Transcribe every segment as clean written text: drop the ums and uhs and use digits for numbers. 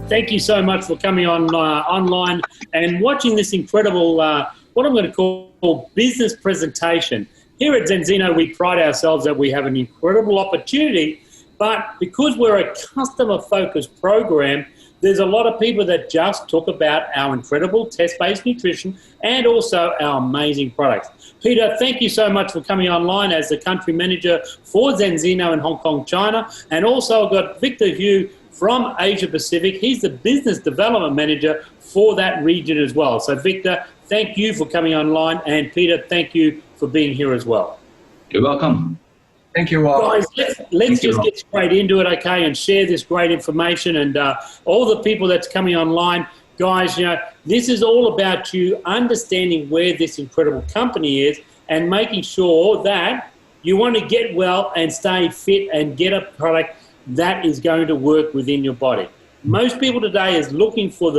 thank you so much for coming on online and watching this incredible, what I'm going to call business presentation. Here at Zenzino, we pride ourselves that we have an incredible opportunity, but because we're a customer-focused program, there's a lot of people that just talk about our incredible test-based nutrition and also our amazing products. Peter, thank you so much for coming online as the country manager for Zenzino in Hong Kong, China. And also I've got Victor Hugh from Asia Pacific. He's the business development manager for that region as well. So Victor, thank you for coming online. And Peter, thank you for being here as well. You're welcome. Thank you, Rob. Guys, let's just get straight into it, okay, and share this great information. And all the people that's coming online, guys, you know, this is all about you understanding where this incredible company is and making sure that you want to get well and stay fit and get a product that is going to work within your body. Most people today is looking for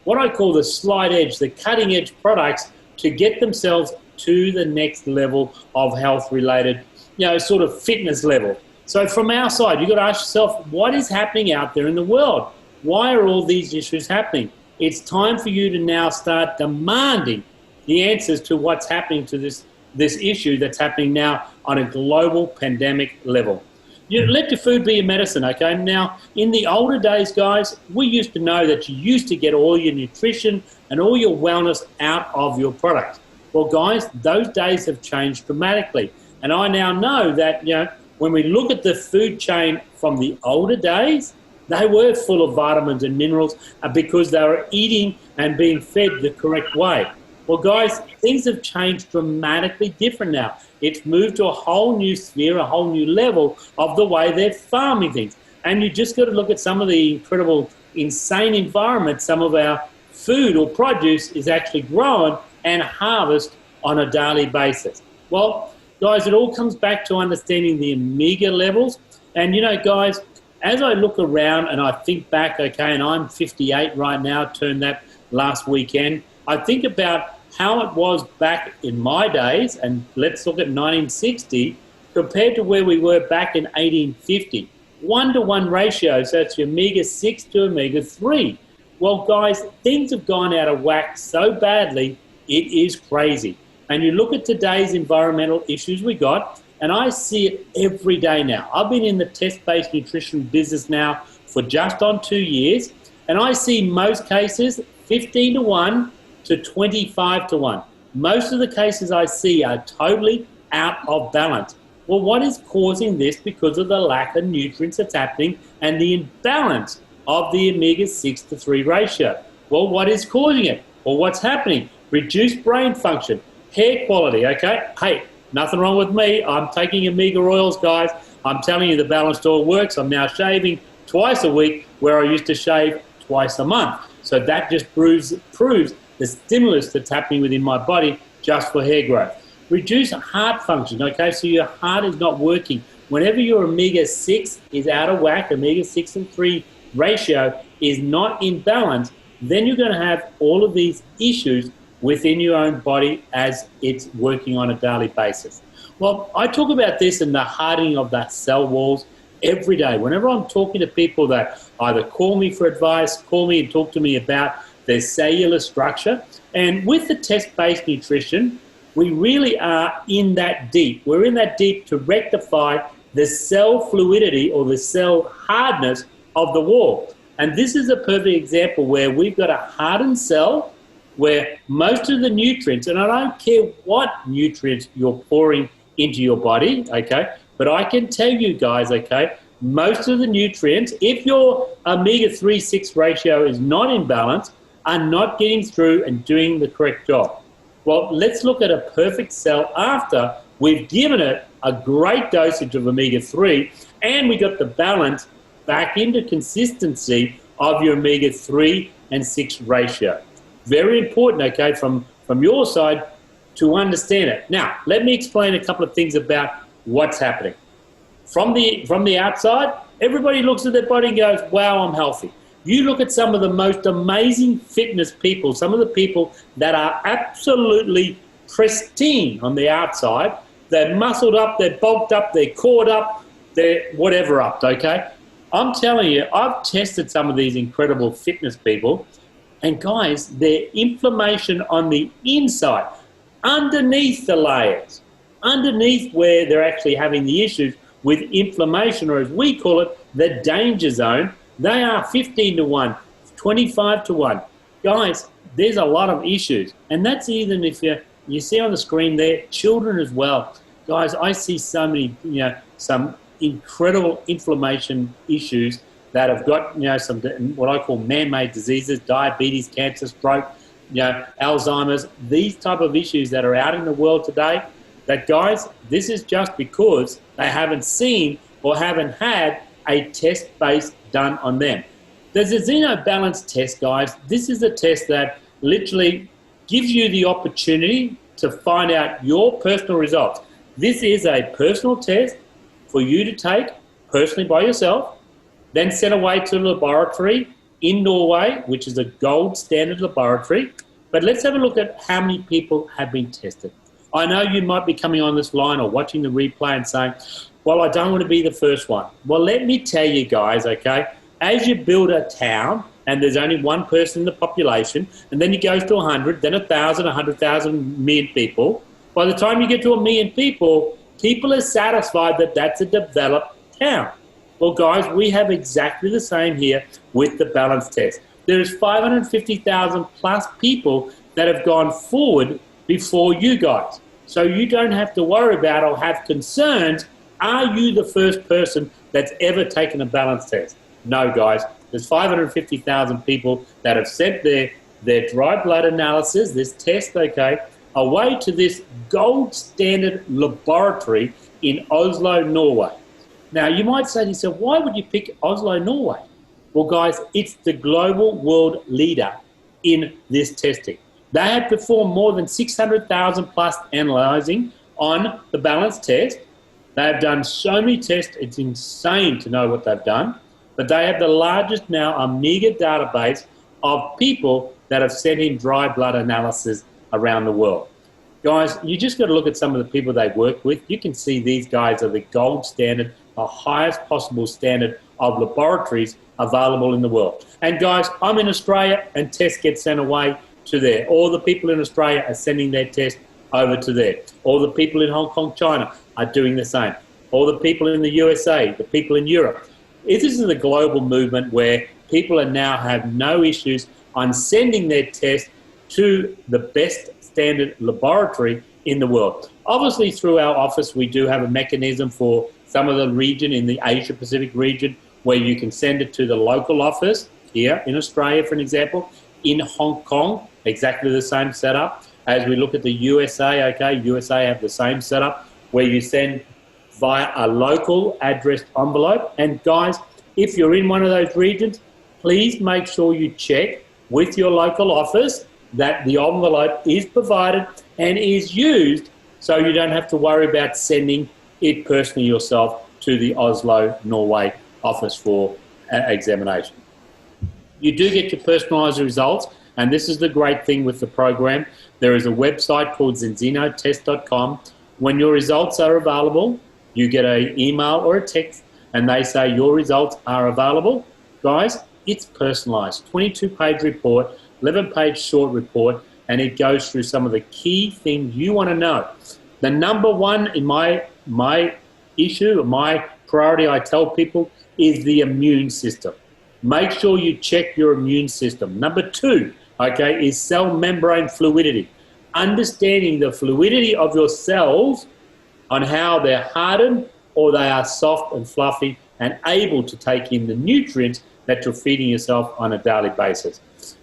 what I call the slide edge, the cutting edge products to get themselves to the next level of health-related, you know, sort of fitness level. So from our side, you've got to ask yourself, what is happening out there in the world? Why are all these issues happening? It's time for you to now start demanding the answers to what's happening to this issue that's happening now on a global pandemic level. You let your food be your medicine, okay? Now, in the older days, guys, we used to know that you used to get all your nutrition and all your wellness out of your product. Well, guys, those days have changed dramatically. And I now know that, you know, when we look at the food chain from the older days, they were full of vitamins and minerals because they were eating and being fed the correct way. Well, guys, things have changed dramatically different now. It's moved to a whole new sphere, a whole new level of the way they're farming things. And you just got to look at some of the incredible, insane environments some of our food or produce is actually grown and harvested on a daily basis. Well, guys, it all comes back to understanding the omega levels. And, you know, guys, as I look around and I think back, okay, and I'm 58 right now, turned that last weekend, I think about how it was back in my days, and let's look at 1960, compared to where we were back in 1850. 1-to-1 ratio, so it's your omega-6 to omega-3. Well, guys, things have gone out of whack so badly, it is crazy. And you look at today's environmental issues we got, and I see it every day now. I've been in the test-based nutrition business now for just on 2 years, and I see most cases 15-to-1 to 25-to-1. Most of the cases I see are totally out of balance. Well, what is causing this? Because of the lack of nutrients that's happening and the imbalance of the omega-6 to 3 ratio. Well, what is causing it? Well, what's happening? Reduced brain function, hair quality, okay? Hey, nothing wrong with me. I'm taking omega oils, guys. I'm telling you the balanced oil works. I'm now shaving twice a week where I used to shave twice a month. So that just proves the stimulus that's happening within my body just for hair growth. Reduce heart function, okay? So your heart is not working. Whenever your omega-6 is out of whack, omega-6 and 3 ratio is not in balance, then you're going to have all of these issues within your own body as it's working on a daily basis. Well, I talk about this in the hardening of the cell walls every day. Whenever I'm talking to people that either call me for advice, call me and talk to me about their cellular structure, and with the test-based nutrition, we really are in that deep. We're in that deep to rectify the cell fluidity or the cell hardness of the wall. And this is a perfect example where we've got a hardened cell where most of the nutrients, and I don't care what nutrients you're pouring into your body, okay, but I can tell you guys, okay, most of the nutrients, if your omega-3-6 ratio is not in balance, are not getting through and doing the correct job. Well, let's look at a perfect cell after we've given it a great dosage of omega-3 and we got the balance back into consistency of your omega-3 and 6 ratio. Very important, okay, from your side to understand it. Now, let me explain a couple of things about what's happening. From the outside, everybody looks at their body and goes, wow, I'm healthy. You look at some of the most amazing fitness people, some of the people that are absolutely pristine on the outside. They're muscled up, they're bulked up, they're cored up, they're whatever up, okay? I'm telling you, I've tested some of these incredible fitness people, and guys, their inflammation on the inside, underneath the layers, underneath where they're actually having the issues with inflammation, or as we call it, the danger zone, they are 15 to 1, 25 to 1. Guys, there's a lot of issues. And that's even if you see on the screen there, children as well. Guys, I see so many, some incredible inflammation issues that have got, some what I call man-made diseases, diabetes, cancer, stroke, Alzheimer's, these type of issues that are out in the world today, that guys, this is just because they haven't seen or haven't had a test base done on them. There's a Xeno Balance test, guys. This is a test that literally gives you the opportunity to find out your personal results. This is a personal test for you to take personally by yourself, then send away to a laboratory in Norway, which is a gold standard laboratory. But let's have a look at how many people have been tested. I know you might be coming on this line or watching the replay and saying, well, I don't want to be the first one. Well, let me tell you guys, okay, as you build a town and there's only one person in the population, and then it goes to 100, then 1,000, 100,000, million people, by the time you get to 1 million people, people are satisfied that that's a developed town. Well, guys, we have exactly the same here with the balance test. There's 550,000 plus people that have gone forward before you guys. So you don't have to worry about or have concerns. Are you the first person that's ever taken a balance test? No, guys. There's 550,000 people that have sent their dry blood analysis, this test, okay, away to this gold standard laboratory in Oslo, Norway. Now, you might say to yourself, why would you pick Oslo, Norway? Well, guys, it's the global world leader in this testing. They have performed more than 600,000 plus analyzing on the balance test. They have done so many tests, it's insane to know what they've done. But they have the largest now Amiga database of people that have sent in dry blood analysis around the world. Guys, you just got to look at some of the people they work with. You can see these guys are the gold standard, the highest possible standard of laboratories available in the world. And guys, I'm in Australia and tests get sent away to there. All the people in Australia are sending their tests over to there. All the people in Hong Kong, China are doing the same. All the people in the USA, the people in Europe. This is a global movement where people are now have no issues on sending their tests to the best standard laboratory in the world. Obviously, through our office, we do have a mechanism for some of the region in the Asia Pacific region where you can send it to the local office here in Australia, for an example. In Hong Kong, exactly the same setup. As we look at the USA, okay, USA have the same setup where you send via a local addressed envelope. And guys, if you're in one of those regions, please make sure you check with your local office that the envelope is provided and is used, so you don't have to worry about sending it personally yourself to the Oslo, Norway office for examination. You do get your personalised results, and this is the great thing with the program. There is a website called zenzinotest.com. When your results are available, you get an email or a text, and they say your results are available. Guys, it's personalised. 22-page report, 11-page short report, and it goes through some of the key things you want to know. The number one in my issue, my priority, I tell people, is the immune system. Make sure you check your immune system. Number two, okay, is cell membrane fluidity. Understanding the fluidity of your cells on how they're hardened or they are soft and fluffy and able to take in the nutrients that you're feeding yourself on a daily basis.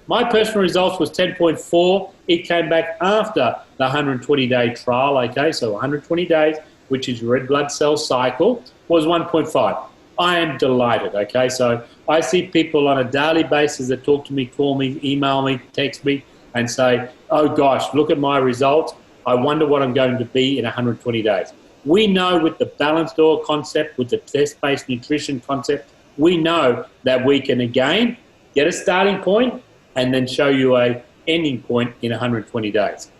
My personal results was 10.4. It came back after the 120-day trial, okay, so 120 days, which is red blood cell cycle, was 1.5. I am delighted, okay? So I see people on a daily basis that talk to me, call me, email me, text me, and say, oh gosh, look at my results. I wonder what I'm going to be in 120 days. We know with the balanced oil concept, with the test-based nutrition concept, we know that we can again get a starting point and then show you a ending point in 120 days.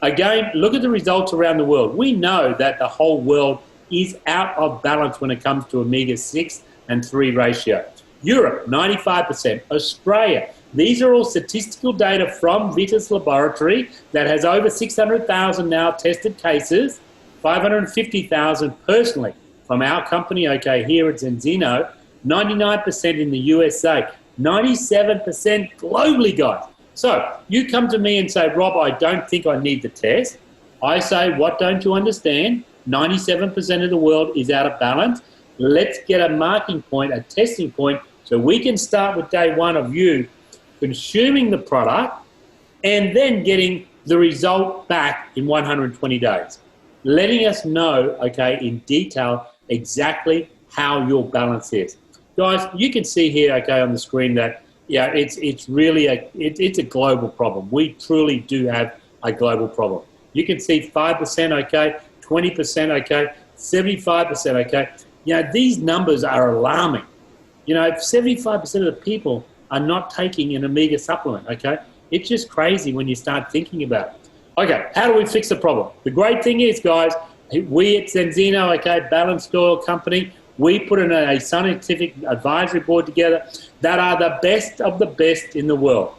Again, look at the results around the world. We know that the whole world is out of balance when it comes to omega-6 1:3 ratio. Europe, 95%. Australia. These are all statistical data from Vitis Laboratory that has over 600,000 now tested cases, 550,000 personally from our company, okay, here at Zenzino, 99% in the USA, 97% globally, guys. So you come to me and say, Rob, I don't think I need the test. I say, what don't you understand? 97% of the world is out of balance. Let's get a marking point, a testing point, so we can start with day one of you consuming the product and then getting the result back in 120 days, letting us know, okay, in detail exactly how your balance is. Guys, you can see here, okay, on the screen that, yeah, it's really it's a global problem. We truly do have a global problem. You can see 5%, okay, 20%, okay, 75%, okay. You know, these numbers are alarming. You know, 75% of the people are not taking an omega supplement, okay? It's just crazy when you start thinking about it. Okay, how do we fix the problem? The great thing is, guys, we at Zenzino, okay, Balanced Oil Company, we put in a scientific advisory board together that are the best of the best in the world.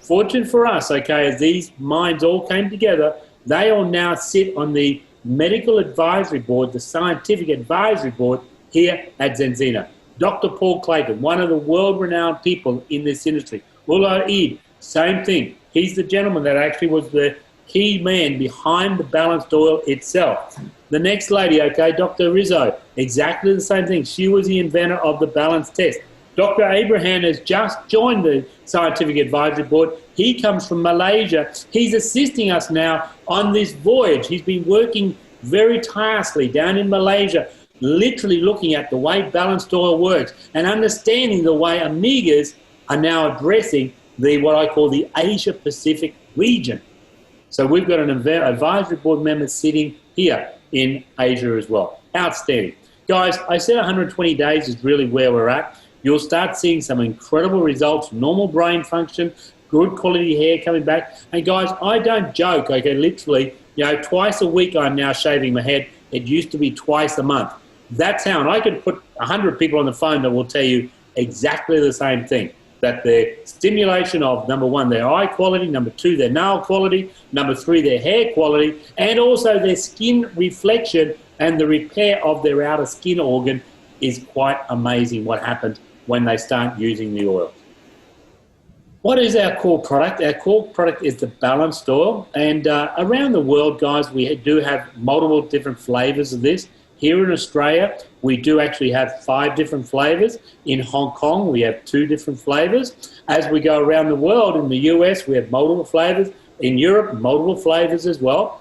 Fortunate for us, okay, as these minds all came together, they all now sit on the medical advisory board, the scientific advisory board here at Zenzino. Dr. Paul Clayton, one of the world-renowned people in this industry. Ullah Eid, same thing. He's the gentleman that actually was the key man behind the balanced oil itself. The next lady, okay, Dr. Rizzo, exactly the same thing. She was the inventor of the balanced test. Dr. Abraham has just joined the scientific advisory board. He comes from Malaysia. He's assisting us now on this voyage. He's been working very tirelessly down in Malaysia, literally looking at the way balanced oil works and understanding the way omegas are now addressing what I call the Asia Pacific region. So we've got an advisory board member sitting here in Asia as well. Outstanding. Guys, I said 120 days is really where we're at. You'll start seeing some incredible results, normal brain function, good quality hair coming back. And guys, I don't joke, okay, literally, you know, twice a week I'm now shaving my head. It used to be twice a month. That's how, and I could put 100 people on the phone that will tell you exactly the same thing, that the stimulation of, number one, their eye quality, number two, their nail quality, number three, their hair quality, and also their skin reflection and the repair of their outer skin organ is quite amazing what happens when they start using the oil. What is our core product? Our core product is the balanced oil, and around the world, guys, we do have multiple different flavors of this. Here in Australia, we do actually have 5 different flavors. In Hong Kong, we have 2 different flavors. As we go around the world, in the US, we have multiple flavors. In Europe, multiple flavors as well.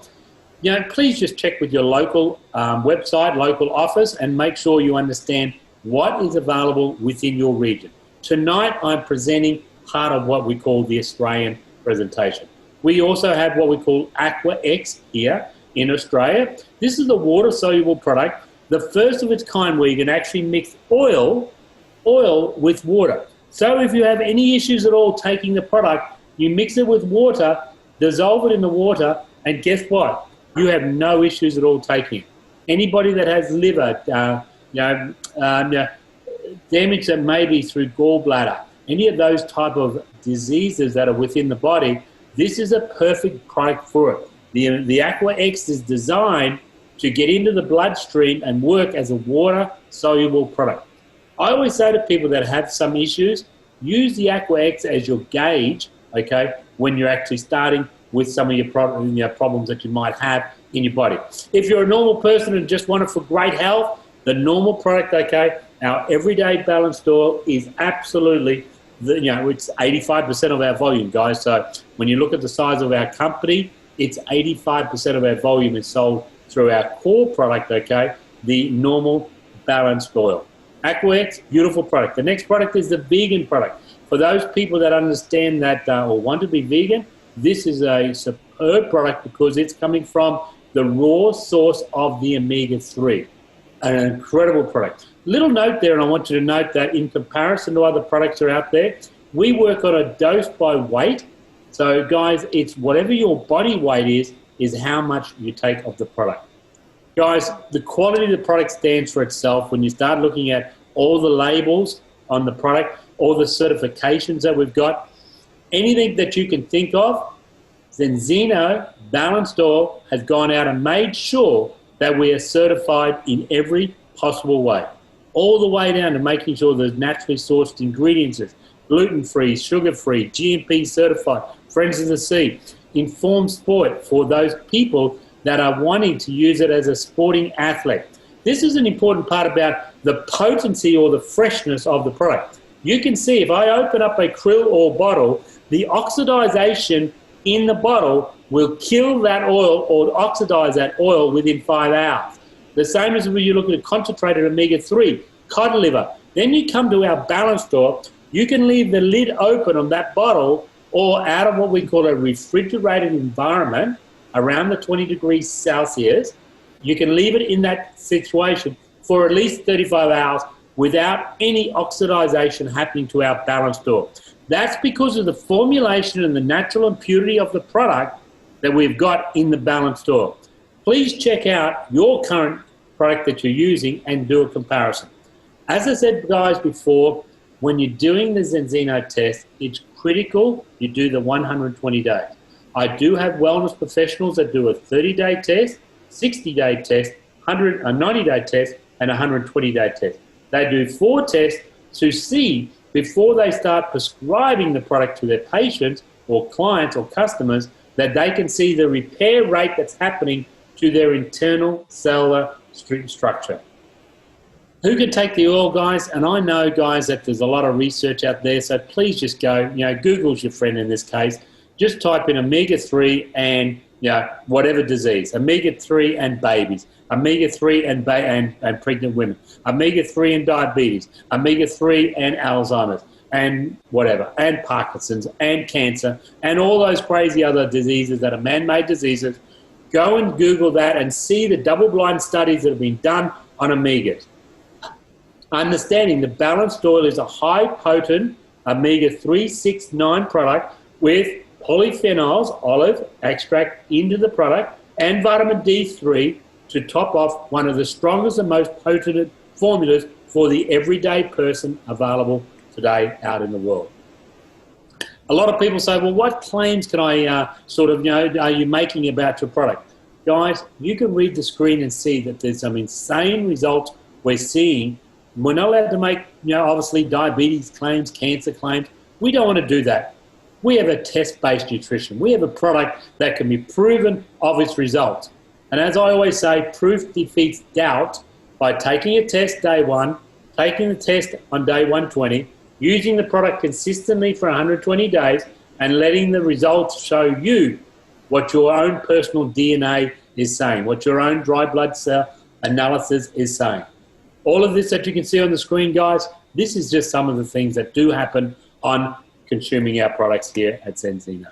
You know, please just check with your local website, local office, and make sure you understand what is available within your region. Tonight, I'm presenting part of what we call the Australian presentation. We also have what we call Aqua X here in Australia. This is a water-soluble product, the first of its kind where you can actually mix oil with water. So if you have any issues at all taking the product, you mix it with water, dissolve it in the water, and guess what? You have no issues at all taking it. Anybody that has liver, damage that may be through gallbladder, any of those type of diseases that are within the body, this is a perfect product for it. The Aqua X is designed to get into the bloodstream and work as a water-soluble product. I always say to people that have some issues, use the Aqua X as your gauge, okay, when you're actually starting with some of your problems that you might have in your body. If you're a normal person and just want it for great health, the normal product, okay, our everyday balanced oil is absolutely, it's 85% of our volume, guys. So when you look at the size of our company, it's 85% of our volume is sold through our core product, okay, the normal balanced oil. Aqua X, beautiful product. The next product is the vegan product. For those people that understand that or want to be vegan, this is a superb product because it's coming from the raw source of the omega-3. An incredible product. Little note there, and I want you to note that in comparison to other products that are out there, we work on a dose by weight. So guys, it's whatever your body weight is how much you take of the product. Guys, the quality of the product stands for itself. When you start looking at all the labels on the product, all the certifications that we've got, anything that you can think of, Zenzino Balanced Oil has gone out and made sure that we are certified in every possible way, all the way down to making sure there's naturally sourced ingredients, gluten-free, sugar-free, GMP certified, Friends of the Sea, informed sport for those people that are wanting to use it as a sporting athlete. This is an important part about the potency or the freshness of the product. You can see if I open up a krill oil bottle, the oxidization in the bottle will kill that oil or oxidize that oil within 5 hours. The same as when you look at a concentrated omega-3, cod liver. Then you come to our balanced oil, you can leave the lid open on that bottle or out of what we call a refrigerated environment around the 20 degrees Celsius. You can leave it in that situation for at least 35 hours without any oxidization happening to our balanced oil. That's because of the formulation and the natural impurity of the product that we've got in the balanced oil. Please check out your current product that you're using and do a comparison. As I said, guys, before, when you're doing the Zenzino test, it's critical you do the 120 days. I do have wellness professionals that do a 30-day test, 60-day test, a 90-day test, and a 120-day test. They do 4 tests to see before they start prescribing the product to their patients or clients or customers that they can see the repair rate that's happening to their internal cellular structure. Who can take the oil, guys? And I know, guys, that there's a lot of research out there, so please just go, Google's your friend in this case. Just type in omega-3 and, whatever disease, omega-3 and babies, omega-3 and pregnant women, omega-3 and diabetes, omega-3 and Alzheimer's, and whatever, and Parkinson's, and cancer, and all those crazy other diseases that are man-made diseases. Go and Google that and see the double-blind studies that have been done on omegas. Understanding the balanced oil is a high-potent omega-3, 6, 9 product with polyphenols, olive extract into the product, and vitamin D3 to top off one of the strongest and most potent formulas for the everyday person available today out in the world. A lot of people say, well, what claims can I are you making about your product? Guys, you can read the screen and see that there's some insane results we're seeing. We're not allowed to make, obviously diabetes claims, cancer claims. We don't want to do that. We have a test-based nutrition. We have a product that can be proven of its results. And as I always say, proof defeats doubt by taking a test day 1, taking the test on day 120, using the product consistently for 120 days, and letting the results show you what your own personal DNA is saying, what your own dry blood cell analysis is saying. All of this that you can see on the screen, guys, this is just some of the things that do happen on consuming our products here at Zenzino.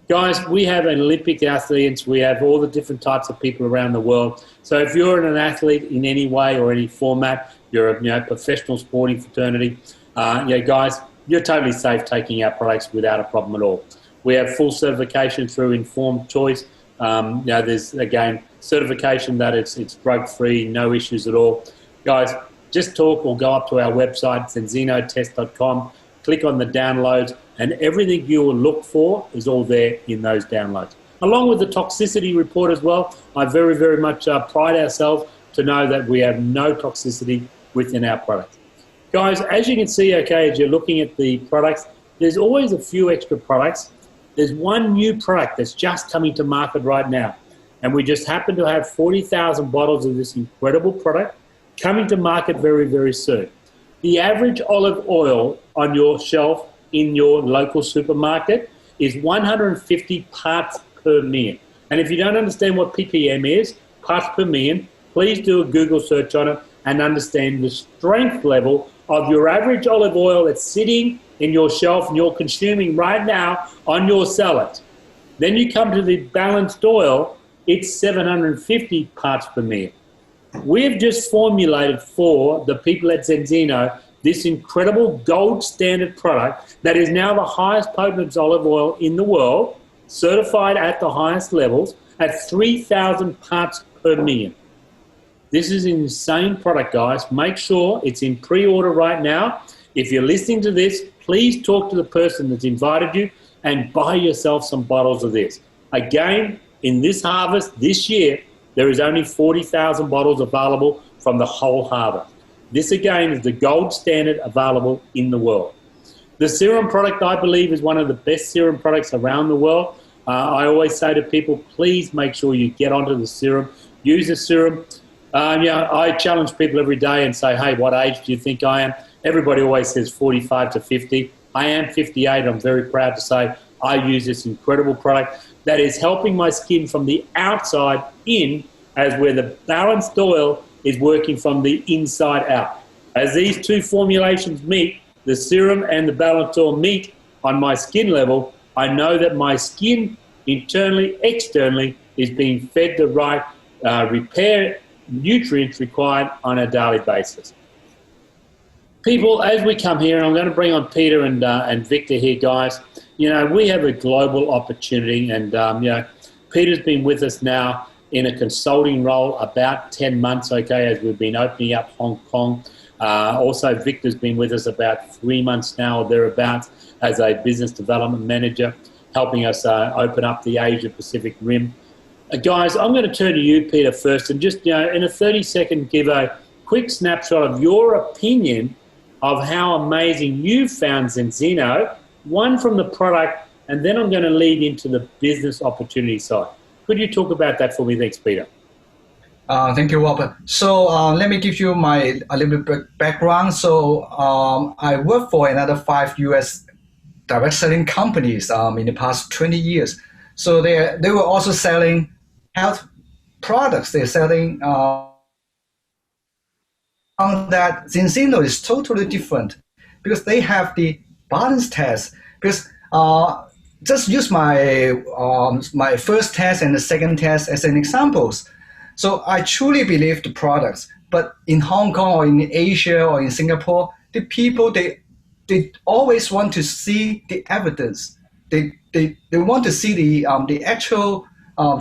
Guys, we have Olympic athletes. We have all the different types of people around the world. So if you're an athlete in any way or any format, you're a professional sporting fraternity, guys, you're totally safe taking our products without a problem at all. We have full certification through Informed Choice. There's, again, certification that it's drug-free, no issues at all. Guys, just talk or go up to our website, zenzinotest.com, click on the downloads, and everything you will look for is all there in those downloads. Along with the toxicity report as well, I very, very much pride ourselves to know that we have no toxicity within our products. Guys, as you can see, as you're looking at the products, there's always a few extra products. There's one new product that's just coming to market right now, and we just happen to have 40,000 bottles of this incredible product coming to market very, very soon. The average olive oil on your shelf in your local supermarket is 150 parts per million. And if you don't understand what ppm is, parts per million, please do a Google search on it and understand the strength level of your average olive oil that's sitting in your shelf and you're consuming right now on your salad. Then you come to the balanced oil, it's 750 parts per million. We've just formulated for the people at Zenzino this incredible gold standard product that is now the highest potent olive oil in the world, certified at the highest levels at 3,000 parts per million. This is an insane product, guys. Make sure it's in pre-order right now. If you're listening to this, please talk to the person that's invited you and buy yourself some bottles of this. Again, in this harvest, this year, there is only 40,000 bottles available from the whole harvest. This, again, is the gold standard available in the world. The serum product, I believe, is one of the best serum products around the world. I always say to people, please make sure you get onto the serum, use the serum. I challenge people every day and say, hey, what age do you think I am? Everybody always says 45 to 50. I am 58. I'm very proud to say I use this incredible product that is helping my skin from the outside in, as where the balanced oil is working from the inside out. As these two formulations meet, the serum and the balanced oil meet on my skin level, I know that my skin internally, externally, is being fed the right repair nutrients required on a daily basis. People, as we come here, and I'm going to bring on Peter and Victor here, guys, we have a global opportunity, and Peter's been with us now in a consulting role about 10 months, okay, as we've been opening up Hong Kong. Also, Victor's been with us about 3 months now or thereabouts as a business development manager, helping us open up the Asia-Pacific Rim. Guys, I'm going to turn to you, Peter, first, and just, in a 30-second, give a quick snapshot of your opinion of how amazing you found Zenzino, one from the product, and then I'm going to lead into the business opportunity side. Could you talk about that for me? Thanks, Peter. Thank you, Robert. So let me give you a little bit background. So I worked for another 5 U.S. direct selling companies in the past 20 years. So they were also selling health products. They're selling that Zenzino is totally different because they have the balance test. Because just use my first test and the second test as an examples. So I truly believe the products, but in Hong Kong or in Asia or in Singapore, the people, they always want to see the evidence. They want to see the actual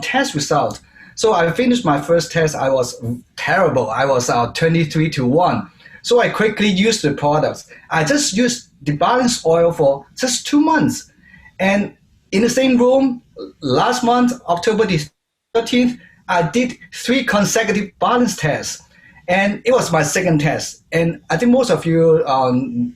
test result. So I finished my first test. I was terrible. I was 23 to 1. So I quickly used the products. I just used the balanced oil for just 2 months. And in the same room, last month, October the 13th, I did 3 consecutive balance tests. And it was my second test. And I think most of you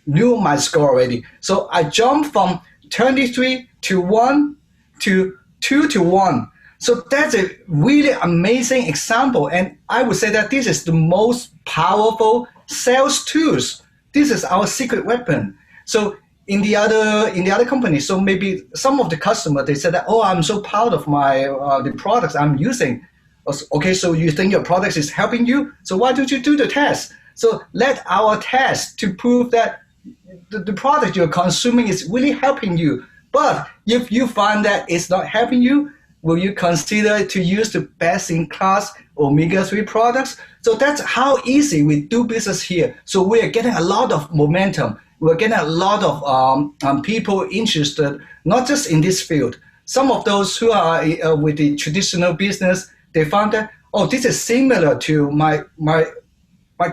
knew my score already. So I jumped from 23 to 1 to 2 to 1. So that's a really amazing example. And I would say that this is the most powerful sales tools. This is our secret weapon. So in the other companies, so maybe some of the customers, they said that, oh, I'm so proud of my the products I'm using. Okay, so you think your product is helping you? So why don't you do the test? So let our test to prove that the product you're consuming is really helping you. But if you find that it's not helping you, will you consider to use the best-in-class omega-3 products? So that's how easy we do business here. So we are getting a lot of momentum. We're getting a lot of people interested, not just in this field. Some of those who are with the traditional business, they found that, oh, this is similar to my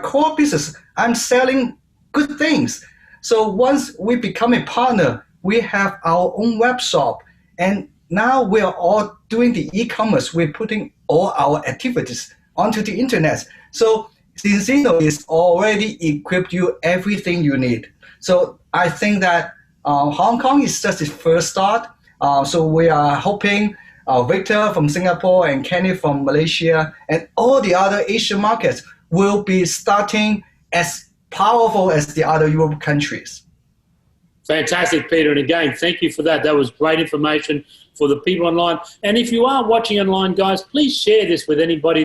core business. I'm selling good things. So once we become a partner, we have our own web shop. And now we are all doing the e-commerce. We're putting all our activities onto the internet. So Zenzino is already equipped you everything you need. So I think that Hong Kong is just the first start. So we are hoping Victor from Singapore and Kenny from Malaysia and all the other Asian markets will be starting as powerful as the other Europe countries. Fantastic, Peter. And again, thank you for that. That was great information for the people online. And if you are watching online, guys, please share this with anybody